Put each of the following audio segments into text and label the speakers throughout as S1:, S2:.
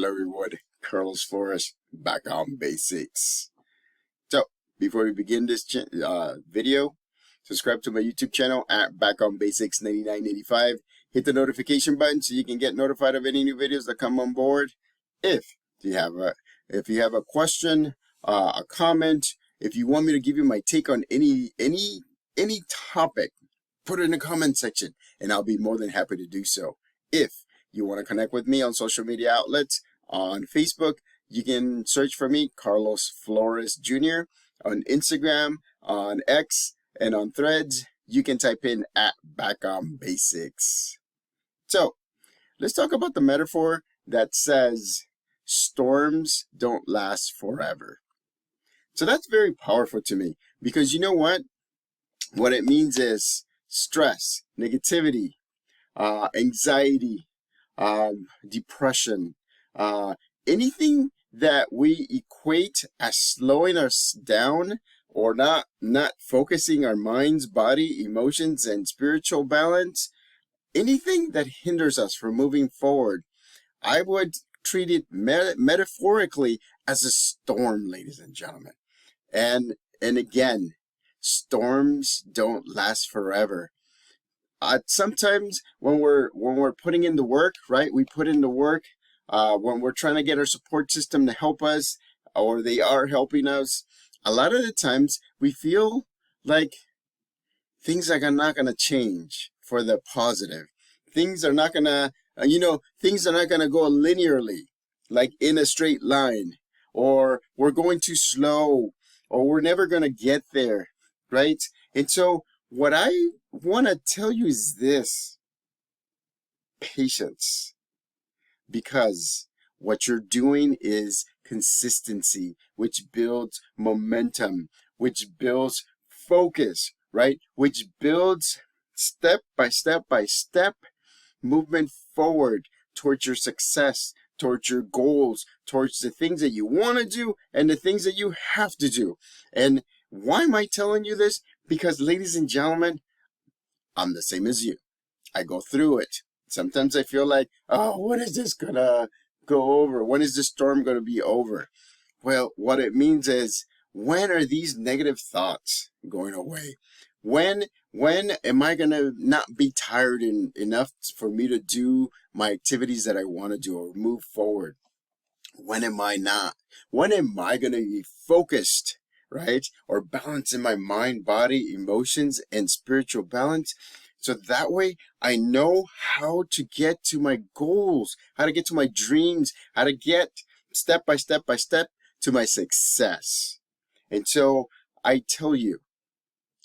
S1: Hello everyone, Carlos Flores back on basics. So before we begin this video, subscribe to my YouTube channel at Back on Basics 9985. Hit the notification button so you can get notified of any new videos that come on board. If you have a question, a comment, if you want me to give you my take on any topic, put it in the comment section and I'll be more than happy to do so. If you want to connect with me on social media outlets, on Facebook, you can search for me, Carlos Flores Jr. On Instagram, on X, and on Threads, you can type in at Back on Basics. So, let's talk about the metaphor that says, storms don't last forever. So that's very powerful to me, because you know what? What it means is stress, negativity, anxiety, depression, anything that we equate as slowing us down or not focusing our minds, body, emotions, and spiritual balance, anything that hinders us from moving forward, I would treat it metaphorically as a storm, ladies and gentlemen. And again, storms don't last forever. Sometimes when we're putting in the work, right? We put in the work when we're trying to get our support system to help us, or they are helping us. A lot of the times we feel like things are not gonna change for the positive. Things are not gonna, things are not gonna go linearly, like in a straight line, or we're going too slow, or we're never gonna get there, right? And so what I want to tell you is this: patience. Because what you're doing is consistency, which builds momentum, which builds focus, right? Which builds step by step movement forward towards your success, towards your goals, towards the things that you want to do and the things that you have to do. And why am I telling you this? Because, ladies and gentlemen, I'm the same as you. I go through it. Sometimes I feel like, oh, when is this gonna go over? When is this storm gonna be over? Well, what it means is, when are these negative thoughts going away? When am I gonna not be tired enough for me to do my activities that I want to do or move forward? When am I not? When am I gonna be focused, right? Or balance in my mind, body, emotions, and spiritual balance? So that way I know how to get to my goals, how to get to my dreams, how to get step by step to my success. And so I tell you,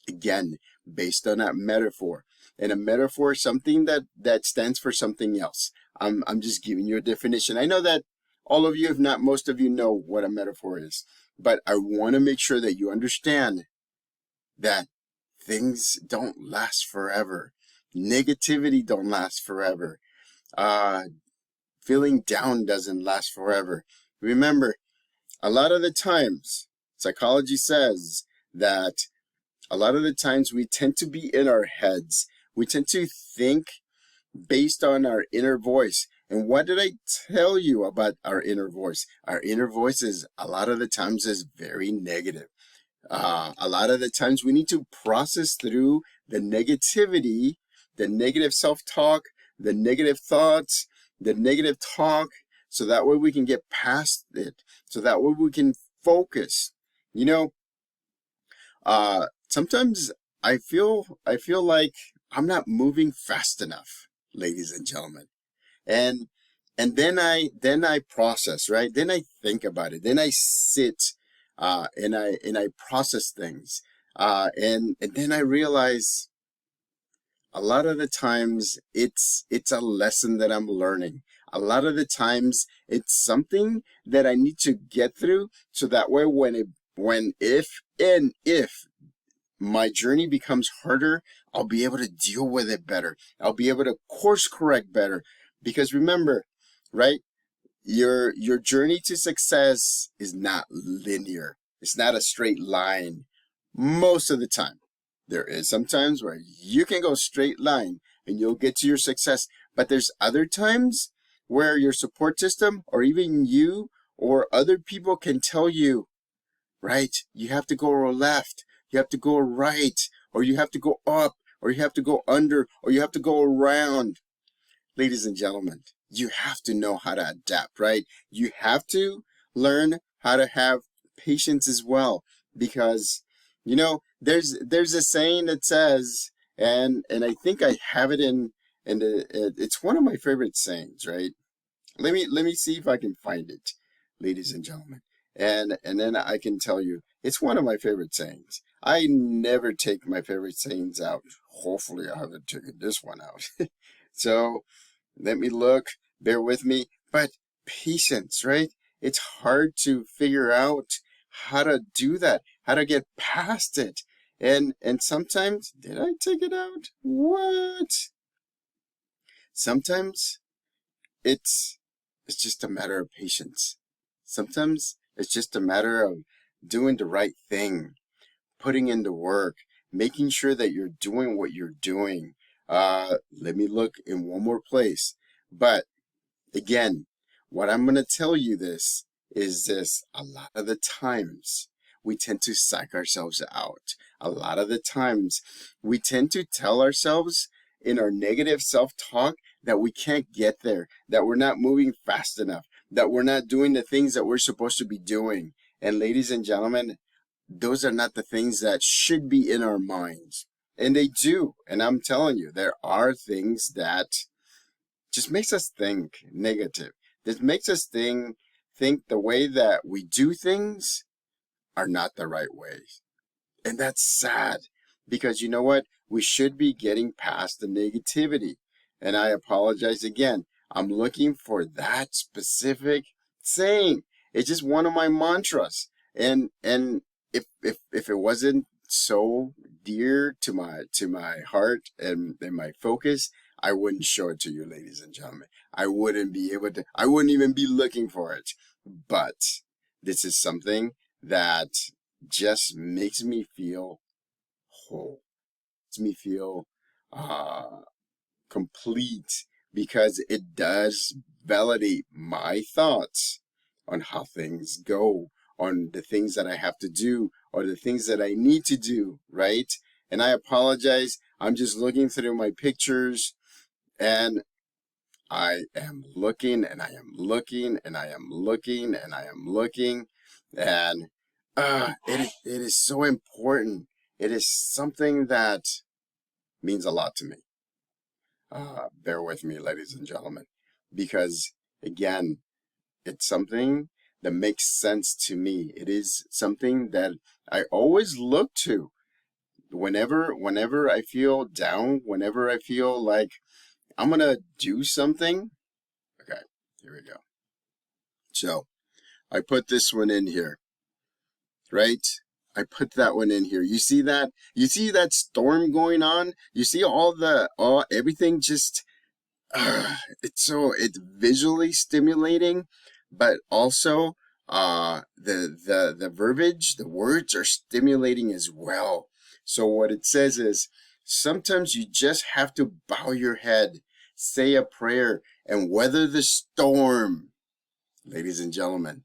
S1: again, based on that metaphor, and a metaphor is something that stands for something else. I'm just giving you a definition. I know that all of you, if not most of you, know what a metaphor is, but I want to make sure that you understand that things don't last forever. Negativity don't last forever. Feeling down doesn't last forever. Remember, a lot of the times, psychology says that a lot of the times we tend to be in our heads. We tend to think based on our inner voice. And what did I tell you about our inner voice? Our inner voice is, a lot of the times, is very negative. A lot of the times we need to process through the negativity, the negative self-talk, the negative thoughts, the negative talk, so that way we can get past it, so that way we can focus. Sometimes I feel like I'm not moving fast enough, ladies and gentlemen. And then I process, right? Then I think about it. Then I sit and I process things, and then I realize a lot of the times it's a lesson that I'm learning. A lot of the times it's something that I need to get through, so that way if my journey becomes harder, I'll be able to deal with it better. I'll be able to course correct better. Because remember, right? Your journey to success is not linear. It's not a straight line most of the time. There is some times where you can go straight line and you'll get to your success. But there's other times where your support system or even you or other people can tell you, right, you have to go left, you have to go right, or you have to go up, or you have to go under, or you have to go around. Ladies and gentlemen, you have to know how to adapt, right? You have to learn how to have patience as well, because there's a saying that says, and I think I have it it's one of my favorite sayings, right? Let me see if I can find it, ladies and gentlemen, and then I can tell you it's one of my favorite sayings. I never take my favorite sayings out. Hopefully, I haven't taken this one out. So let me look. Bear with me. But patience, right? It's hard to figure out how to do that, how to get past it. And sometimes, did I take it out? What? Sometimes it's just a matter of patience. Sometimes it's just a matter of doing the right thing, putting in the work, making sure that you're doing what you're doing. Let me look in one more place. But again, what I'm going to tell you this is this: a lot of the times we tend to psych ourselves out. A lot of the times we tend to tell ourselves in our negative self-talk that we can't get there, that we're not moving fast enough, that we're not doing the things that we're supposed to be doing. And ladies and gentlemen, those are not the things that should be in our minds. And they do. And I'm telling you, there are things that just makes us think negative. This makes us think the way that we do things are not the right ways. And that's sad, because you know what? We should be getting past the negativity. And I apologize again. I'm looking for that specific saying. It's just one of my mantras. And if it wasn't so dear to my heart and my focus, I wouldn't show it to you, ladies and gentlemen. I wouldn't even be looking for it. But this is something that just makes me feel whole. Makes me feel complete, because it does validate my thoughts on how things go, on the things that I have to do, or the things that I need to do, right? And I apologize. I'm just looking through my pictures, and I am looking, and I am looking, and I am looking, and I am looking, and it is so important. It is something that means a lot to me. Bear with me, ladies and gentlemen, because again, it's something that makes sense to me. It is something that I always look to whenever I feel down, whenever I feel like I'm gonna do something. Okay, here we go. So I put this one in here, right? I put that one in here. You see that? You see that storm going on? You see everything just it's visually stimulating, but also the verbiage, the words are stimulating as well. So what it says is, sometimes you just have to bow your head, say a prayer, and weather the storm. Ladies and gentlemen,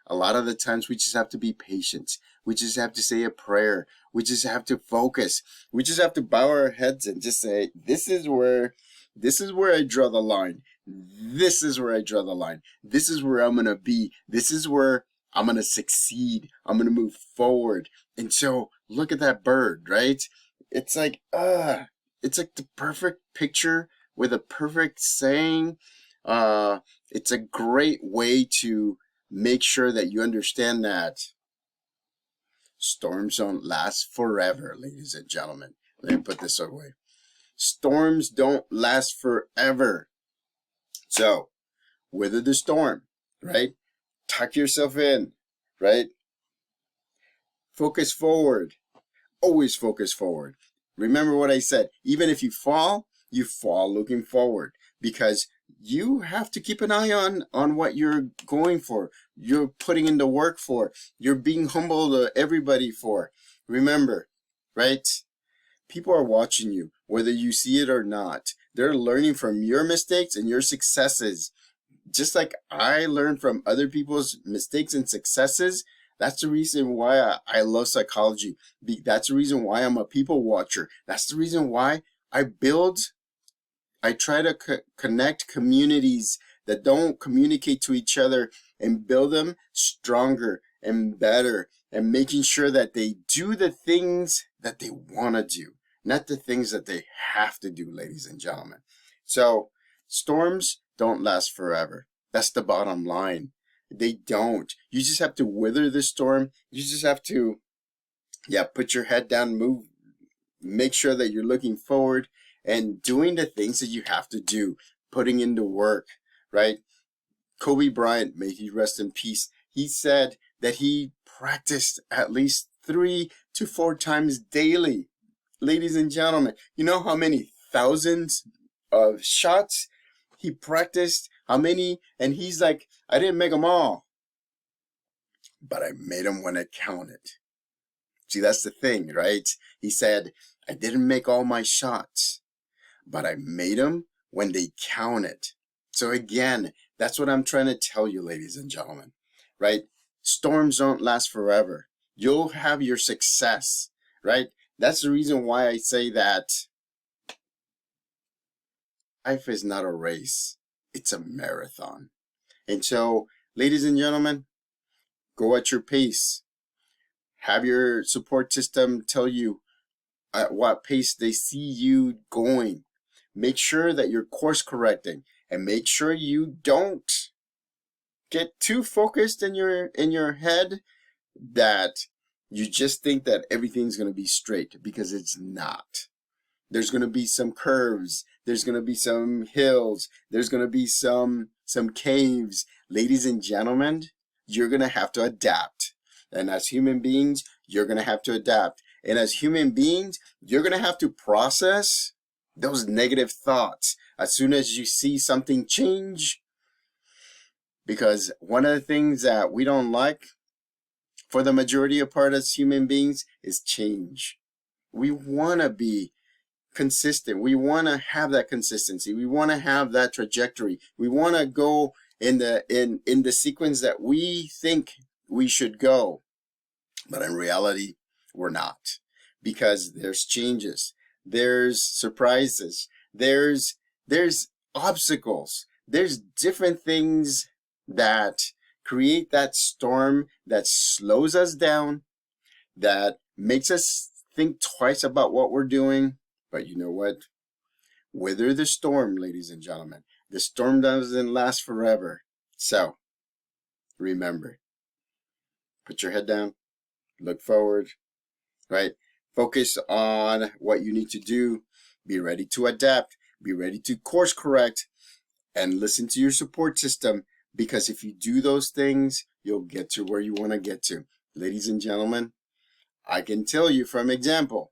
S1: a lot of the times we just have to be patient. We just have to say a prayer. We just have to focus. We just have to bow our heads and just say, this is where I draw the line. This is where I draw the line. This is where I'm going to be. This is where I'm going to succeed. I'm going to move forward. And so look at that bird, right? It's like the perfect picture with a perfect saying. It's a great way to make sure that you understand that storms don't last forever, ladies and gentlemen. Let me put this away. Storms don't last forever. So, weather the storm, right? Tuck yourself in, right? Focus forward. Always focus forward. Remember what I said. Even if you fall looking forward, because you have to keep an eye on what you're going for. You're putting in the work for. You're being humble to everybody for. Remember, right? People are watching you, whether you see it or not. They're learning from your mistakes and your successes. just like I learn from other people's mistakes and successes, that's the reason why I love psychology. That's the reason why I'm a people watcher. That's the reason why I build, I try to connect communities that don't communicate to each other and build them stronger and better, and making sure that they do the things that they want to do, not the things that they have to do, ladies and gentlemen. So storms don't last forever. That's the bottom line. They don't. You just have to weather the storm. You just have to, put your head down, move, make sure that you're looking forward and doing the things that you have to do, putting into work, right? Kobe Bryant, may he rest in peace, he said that he practiced at least 3 to 4 times daily. Ladies and gentlemen, you know how many thousands of shots he practiced? How many? And he's like, I didn't make them all, but I made them when it counted. See, that's the thing, right? He said, I didn't make all my shots, but I made them when they counted. So again, that's what I'm trying to tell you, ladies and gentlemen, right? Storms don't last forever. You'll have your success, right? That's the reason why I say that life is not a race. It's a marathon. And so, ladies and gentlemen, go at your pace. Have your support system tell you at what pace they see you going. Make sure that you're course correcting, and make sure you don't get too focused in your head that you just think that everything's going to be straight, because it's not. There's going to be some curves. There's going to be some hills. There's going to be some caves. Ladies and gentlemen, you're going to have to adapt. And as human beings, you're going to have to adapt. And as human beings, you're going to have to process those negative thoughts as soon as you see something change. Because one of the things that we don't like for the majority of part as human beings is change. We want to be consistent. We want to have that consistency. We want to have that trajectory. We want to go in the sequence that we think we should go. But in reality, we're not, because there's changes, there's surprises, there's obstacles, there's different things that create that storm that slows us down, that makes us think twice about what we're doing. But you know what? Weather the storm, ladies and gentlemen. The storm doesn't last forever. So remember, put your head down, look forward, right? Focus on what you need to do. Be ready to adapt. Be ready to course correct, and listen to your support system, because if you do those things, you'll get to where you want to get to. Ladies and gentlemen, I can tell you from example,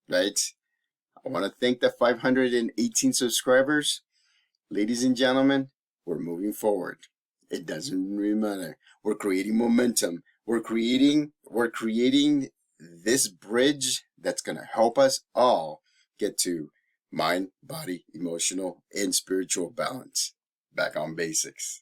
S1: right? I want to thank the 518 subscribers. Ladies and gentlemen, we're moving forward. It doesn't really matter. We're creating momentum. We're creating this bridge that's going to help us all get to mind, body, emotional, and spiritual balance. Back on basics.